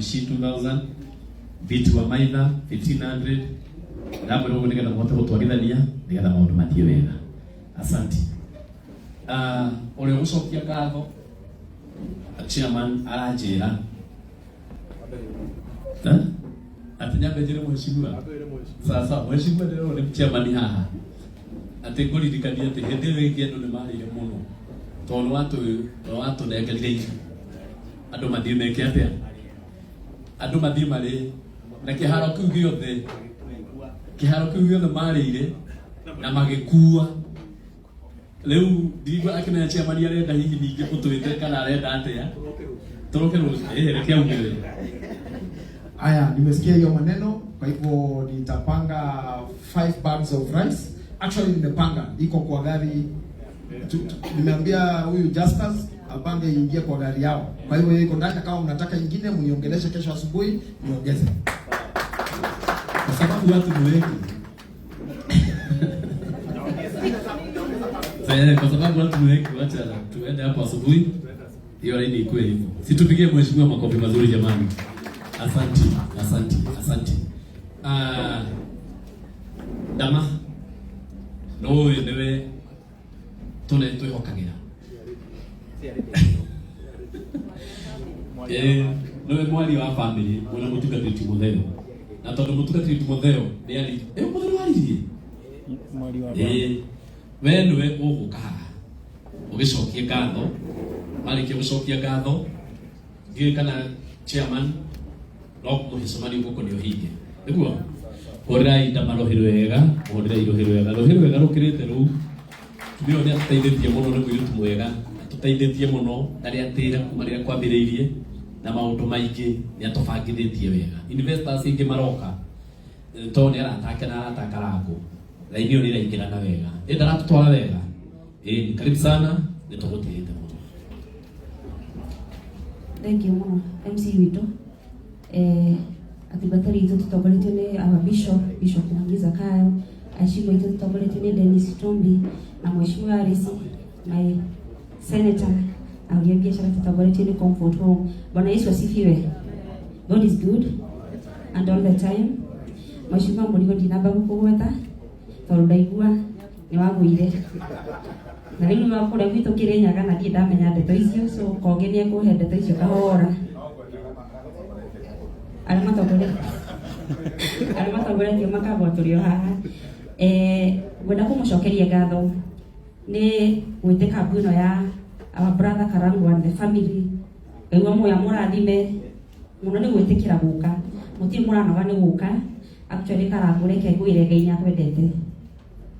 2000 vitu wa maitha 1500 ndamwe rogo nigetha mhote gutwarithania nigetha maundu mathie wega. Asante. Ule gucokia ngatho chairman aranjira atinyambe njire mweshigua sasa mweshigua lero ni chairman haha ati nguririkania ati hindi wingi andu ni marire muno tondu watu negerire andu mathie meke atia andu mathie mari na kiharo kiu giothe marire na magikua leu ndigwa akina chairman arenda hihi ninge utwite kana arenda atia toroke reke ungere. Aya, nimesikia hiyo maneno, kwa hivyo nitapanga 5 bags of rice. Actually nimepanga, iko kwa gari. Nimeambia huyu Justus apange ingie kwa gari yao. Kwa hivyo iko ndani, kama mnataka nyingine mniongeleshe kesho asubuhi niongeze. Kwa sababu watu ni wengi. Kwa sababu watu ni wengi, wacha tuende hapo asubuhi. Hiyo ni kweli hivyo. Situpigie mheshimiwa makofi mazuri jamani. Asante. Dama no yewe tone hokagira no mwali wa family mwana mutugatiri Timotheo na tondu mutugatiri Timotheo ni ali muthero waririe mwali wa we niwe ugukaga ugicokia ngatho marike gucokia ngatho ngi kana chairman no muhicomani guko ni uhinge niguo horai ndamarohiro wega rohiro wega rukirite ru tubiro ni atiteithĩtie muno ni mũirĩtu mwega atiteithĩtie muno ndari atira kuma rĩrĩa kwambĩrĩirie na maũndũ maingĩ ni atũbangithĩtie wega investors ingĩ maroka to ni aratake na arataka rangu laini yo ni raingĩrana wega ndaratũtwara wega karibu sana ni tũgũtĩĩte muno. Thank you muno MC witũ atibatari itu tutogoretio ni our bishop Mwangiza Kayo, ashimwe itu tutogoretio ni Dennis Tombi na mheshimiwa Resi, my senator au biashara tutogoretio ni Comfort Home. Bwana Yesu asifiwe. God is good and all the time. Mheshimiwa Murigo ndinamba gukugweta tondu ndaigua ni wagwire na rĩu nĩ wakũrĩa gwitũ Kĩrĩnyaga na ndiĩ ndamenya ndeto icio, so kongenia kũhe ndeto icio kahora arĩa matongoretie makagwatũrio haha. Ngwenda kũmũcokeria ngatho nĩ gwĩtĩka mbu ĩno ya our brother Karangu and the family. Ngaigua moya mũrathime mũno nĩ gwĩtĩkĩra gũka, mũtirĩ mũranoga nĩ gũka. Actually Karangu reke ngwĩre Ngai nĩ akwendete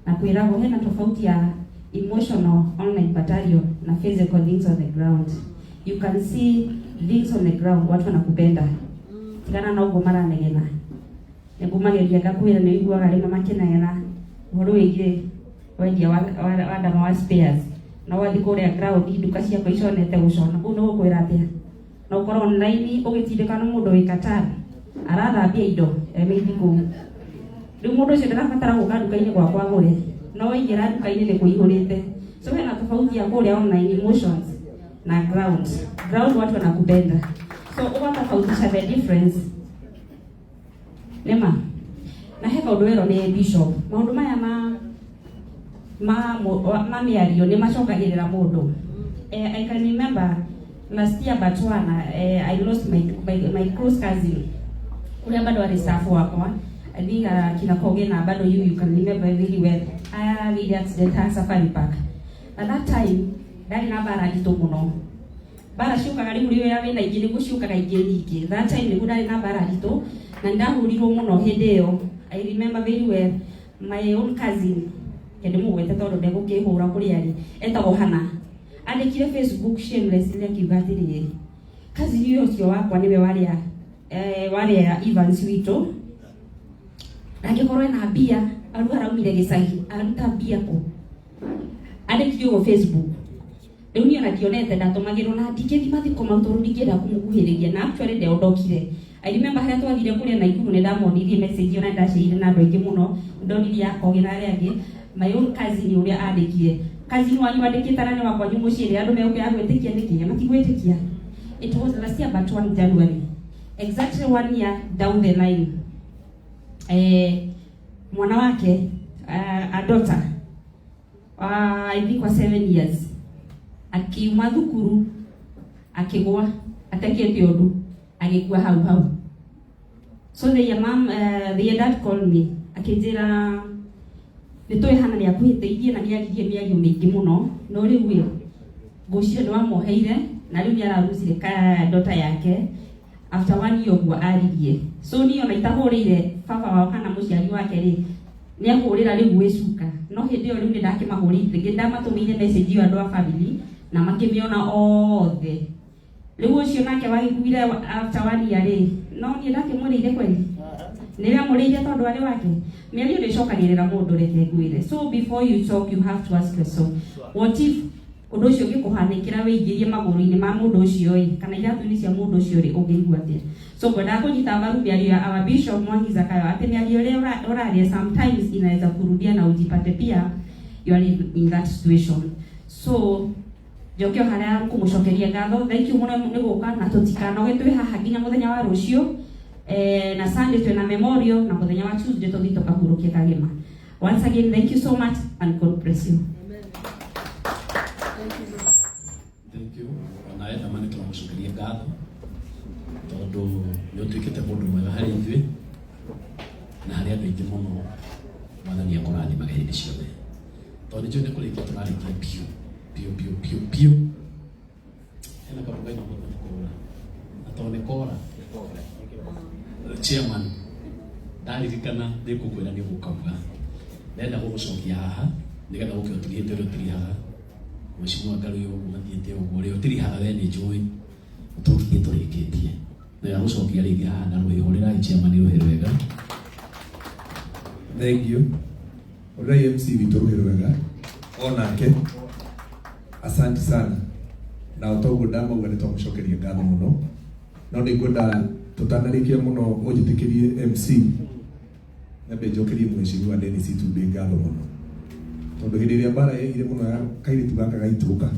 na kwĩragwo hena tofauti ya emotional online battalion na physical things on the ground. You can see things on the ground, watu wanakupenda tigana na ugo maranegena nĩngũmageria ngakwĩra nĩ iguaga rĩmwe makenagena ũhoro wĩgiĩ wendia wa ndama wa spares na wathi kũrĩa ground nduka ciakwa iconete gũcona kũu nĩ gũkwĩra atĩa na ũkorwo online ũgĩtindĩka nĩ mũndũ wĩ Qatar arathambia indo emĩthi kũu. Rĩu mũndũ ũcio ndarabatara gũka nduka-inĩ gwakwa agũre, no waingĩra nduka-inĩ nĩ kũihũrĩte. So hena tofauti ya kũrĩa online emotions na ground watu wanakupenda, so ugatofautisha the difference nema na heka ũndũ wero nĩ bishop. Maũndũ maya ma mĩario nĩ macokagĩrĩra mũndũ. I can remember last year Botswana, I lost my close cousin ule bado ali staff wakwa. I think kina Koge na bado you can remember very well. I really accident at Safari Park. At that time ndari na bara ndito muno bara shuka ri muri ya wena ingĩ nĩgũciũkaga ingĩ nyingĩ. That time nĩguo ndarĩ na bara ndito na ndahurirwo muno hĩndĩ ĩyo. I remember very well my own cousin kende mũgwete tondũ ndegũkĩhũra kũrĩa arĩ etagwo Hana andĩkire Facebook shamelessly akiuga atĩrĩrĩ cousin ũyũ ũcio wakwa nĩwe warĩa Evans witũ angĩkorwo ena mbia araumire gĩcagi aruta mbia kũ andĩkire ũguo Facebook. Rĩu niĩ ona ndionete ndatũmagĩrwo na ndingĩthi mathiko mau tondũ ndingĩenda kũmũkuhĩrĩria na actually ndondokire. I remember harĩa twathire kũrĩa Naikuru nĩ ndamonirie message ona ndacĩire na andũ aingĩ mũno ndonirie Kogi na arĩa angĩ. My own cousin ũrĩa andĩkire cousin wanyu andĩkĩte na nĩ wakwa nyũ mũciĩ andũ megũkĩra gwĩtĩkia nĩkĩ matigwĩtĩkia. It was last year but 1 January exactly 1 year down the line, mwana wake a daughter I think was 7 years, akiuma thukuru akigwa atakete undu agikua hau. So the mom the dad called me akinjira nitoe hana ni akuhiteithie na niaririe miario mingi muno no riu gucio ndo amoheire na riu niararucire ka daughter yake after 1 year gwa aririe. So niyo na itahurire baba wao kana muciari wake ri ni ahurira riu gwicuka no hindi yo riu ndakimahurite ngindamatumire message yo andu a family na makimiona othe. Riu ucio nake wagikuire after 1 year ri no ni ndakimurire kweli niria murire tondu ari wake miario ndicokagirira mundu reke ngwire. So before you talk you have to ask yourself, what if undu ucio ngikuhanikira wiingirie maguru-ini ma mundu ucio kana iratu-ini cia mundu ucio ri ungigua atia? So ngwenda kunyita mbaru miario ya our Bishop Mwangi Zakayo ati miario ria uraria sometimes inaweza kurudia na ujipate pia you are in that situation. So jokio haria kumucokeria ngatho, thank you muno ni guka na tutikanoge twi haha nginya muthenya wa rucio na Sunday twina memorial na muthenya wa Tuesday tuthi tukahurukia Kagema. Once again thank you so much and God bless you. Thank you. Nae tamani turamucokeria ngatho tondu ni utuikite mundu mwega hari ithui na hari andu aingi muno mwathani akurathima hindi ciothe tondu njui ni kurikia turarikia piu ena karugai na mundu kura atone kora chairman ndaririkana ndikukwira ni gukauga ndenda gugucokia haha nigetha gukio tugite rutiri haha mheshimiwa Karuyo mathiete uguo rio tiri haha we ni njui utukie turikitie na gucokia ringi haha na rwihurira chairman ruhero wega. Thank you. Ora MC witu ruhero wega onake asante sana na utogo ndama ugane twamucokeria ngatho muno no ni ngwenda tutanarikia muno ujitikirie MC na bejokerie mheshimiwa Dennis Itumbi ngatho muno tondu hindi ria bara ire muno ya kairitu gaka gaituka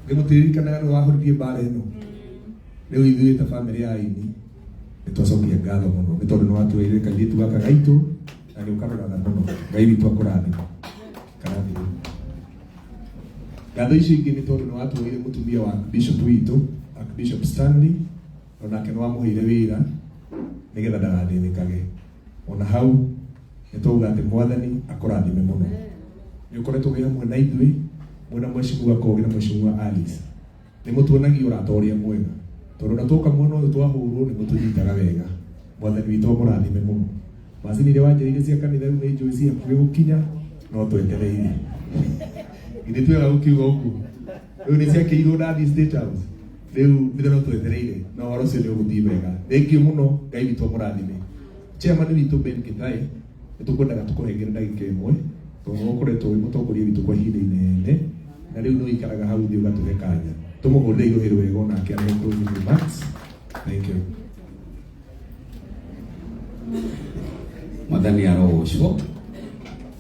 ngimutirikana ni wahuririe bara ino riu ithuĩ ta family ya ini nitwacokia ngatho muno ni tondu ni watuire kairitu gaka gaitu na ni ukaroraga muno Ngai witu akurathima karathi. Ngatho ici ingĩ nĩ tondũ nĩ watuoire mũtumia wa Bishop witũ Bishop Stanley onake nĩ wamuheire wĩra nĩgetha ndagathĩnĩkage. Ona hau nĩ twauga atĩ mwathani akũrathime mũno. Nĩ ũkoretwo wĩ hamwe na ithuĩ mwena Mheshimiwa Kogi na Mheshimiwa Alice. Nĩ mũtuonagia ũrata ũrĩa mwega tondũ na twoka mwena ũyũ twahũrwo nĩ mũtũnyitaga wega. Mwathani witũ amũrathime mũno. Macini iria wanjĩrĩire cia kanitha rĩu nĩ njũĩ cia hakuhĩ gũkinya no twetereire. Githĩ twega gũkiuga ũguo rĩu nĩ ciakĩirwo Ndathi State House rĩu nĩ no twetereire no waro ũcio nĩ ũgũthiĩ wega. Thengiũ mũno, Ngai witũ amũrathime. Chairman witũ Ben Kĩtaĩ nĩ tũkwendaga tũkũhengere ndagĩka ĩmwe tondũ ũkoretwo wĩ mũtongoria witũ kwa ihinda inene na rĩu nĩ ũikaraga hau thĩ ũgatũhe kanya tũmũhũrĩre irohero wega onake arĩ closing remarks. Thank you. Mwathani arogocwo.